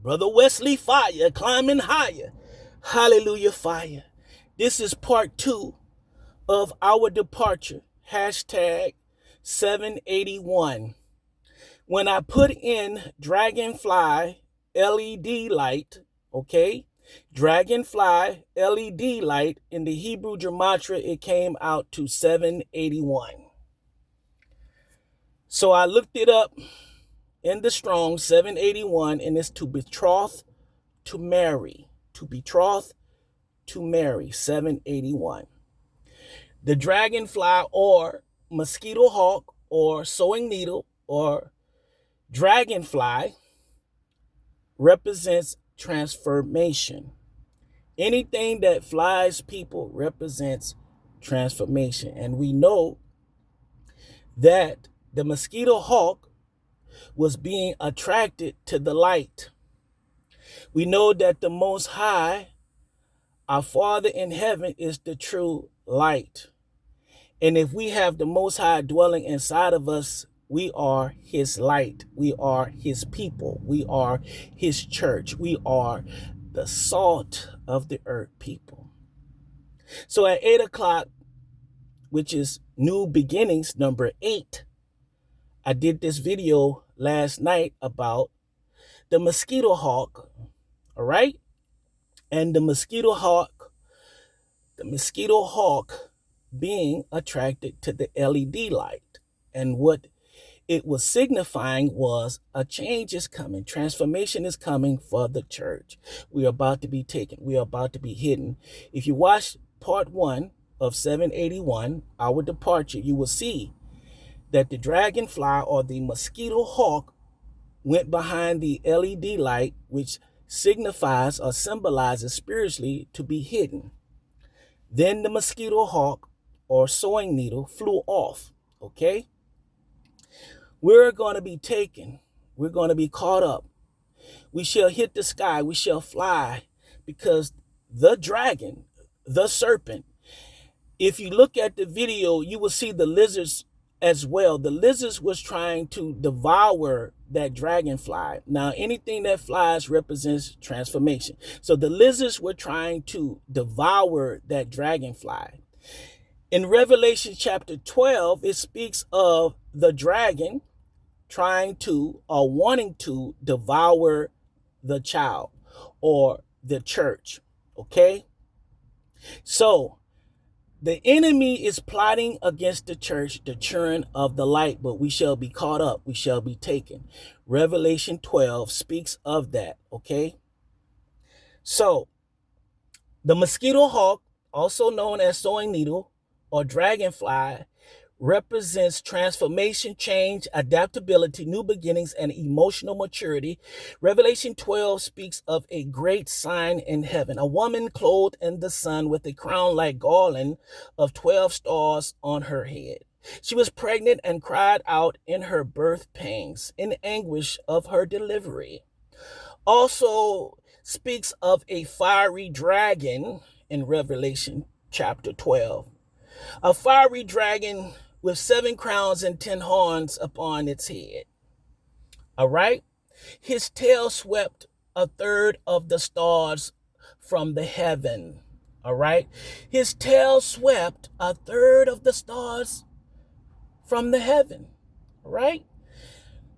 Brother Wesley Fire, climbing higher. Hallelujah, fire. This is part 2 of our departure. Hashtag 781. When I put in Dragonfly LED light, okay? Dragonfly LED light in the Hebrew Gematria, it came out to 781. So I looked it up in the Strong 781, and it's to betroth to marry. To betroth to marry, 781. The dragonfly or mosquito hawk or sewing needle or dragonfly represents transformation. Anything that flies people represents transformation. And we know that the mosquito hawk was being attracted to the light. We know that the Most High, our Father in heaven, is the true light. And if we have the Most High dwelling inside of us, we are his light. We are his people. We are his church. We are the salt of the earth, people. So at 8 o'clock, which is new beginnings, number 8, I did this video last night about the mosquito hawk, all right? And the mosquito hawk being attracted to the LED light. And what it was signifying was a change is coming. Transformation is coming for the church. We are about to be taken. We are about to be hidden. If you watch part 1 of 781, our departure, you will see that the dragonfly or the mosquito hawk went behind the LED light, which signifies or symbolizes spiritually to be hidden. Then the mosquito hawk or sewing needle flew off, okay? We're going to be taken. We're going to be caught up. We shall hit the sky. We shall fly, because the dragon, the serpent, if you look at the video, you will see the lizards as well. The lizards was trying to devour that dragonfly. Now, anything that flies represents transformation. So the lizards were trying to devour that dragonfly. In Revelation chapter 12, it speaks of the dragon trying to or wanting to devour the child or the church, okay? So the enemy is plotting against the church, the children of the light, but we shall be caught up. We shall be taken. Revelation 12 speaks of that, okay? So the mosquito hawk, also known as sewing needle or dragonfly, represents transformation, change, adaptability, new beginnings, and emotional maturity. Revelation 12 speaks of a great sign in heaven, a woman clothed in the sun with a crown like garland of 12 stars on her head. She was pregnant and cried out in her birth pangs, in anguish of her delivery. Also speaks of a fiery dragon in Revelation chapter 12. A fiery dragon with 7 crowns and 10 horns upon its head. All right? His tail swept a third of the stars from the heaven. All right? His tail swept a third of the stars from the heaven. All right?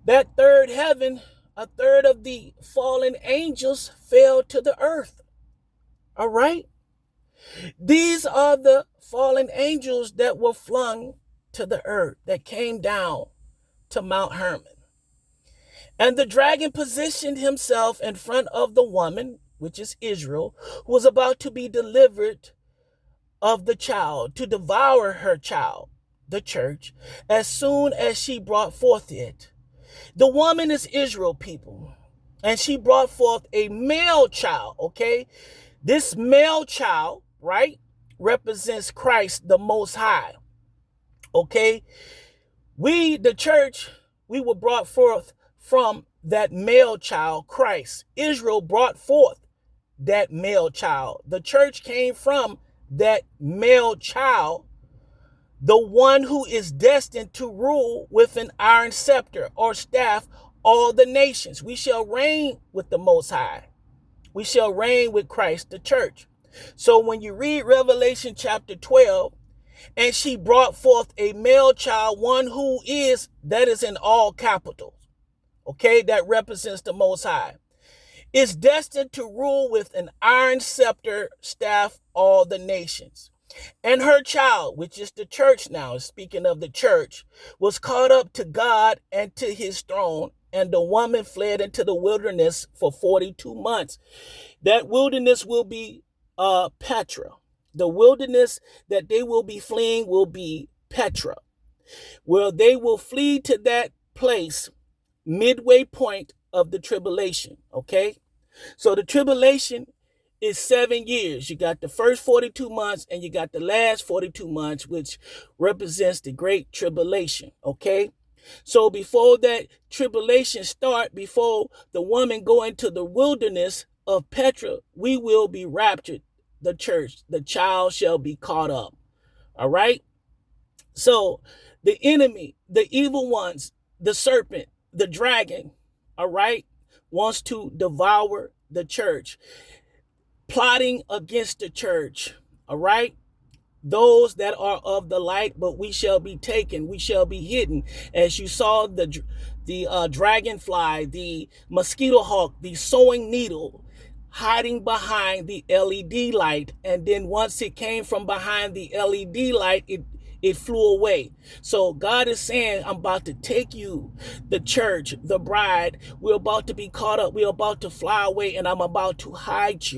That third heaven, a third of the fallen angels fell to the earth. All right? These are the fallen angels that were flung to the earth, that came down to Mount Hermon. And the dragon positioned himself in front of the woman, which is Israel, who was about to be delivered of the child, to devour her child, the church, as soon as she brought forth it. The woman is Israel, people, and she brought forth a male child, okay? This male child, right, represents Christ, the Most High. Okay, we, the church, we were brought forth from that male child, Christ. Israel brought forth that male child. The church came from that male child, the one who is destined to rule with an iron scepter or staff all the nations. We shall reign with the Most High. We shall reign with Christ, the church. So when you read Revelation chapter 12, and she brought forth a male child, one who is, that is in all capitals, okay, that represents the Most High, is destined to rule with an iron scepter, staff all the nations. And her child, which is the church now, speaking of the church, was caught up to God and to his throne, and the woman fled into the wilderness for 42 months. That wilderness will be Petra. The wilderness that they will be fleeing will be Petra, where they will flee to that place, midway point of the tribulation, okay? So the tribulation is 7 years. You got the first 42 months and you got the last 42 months, which represents the great tribulation, okay? So before that tribulation start, before the woman go into the wilderness of Petra, we will be raptured, the church. The child shall be caught up, all right? So the enemy, the evil ones, the serpent, the dragon, all right, wants to devour the church, plotting against the church, all right? Those that are of the light, but we shall be taken, we shall be hidden. As you saw the dragonfly, the mosquito hawk, the sewing needle, hiding behind the LED light. And then once it came from behind the LED light, it flew away. So God is saying, I'm about to take you, the church, the bride. We're about to be caught up. We're about to fly away, and I'm about to hide you.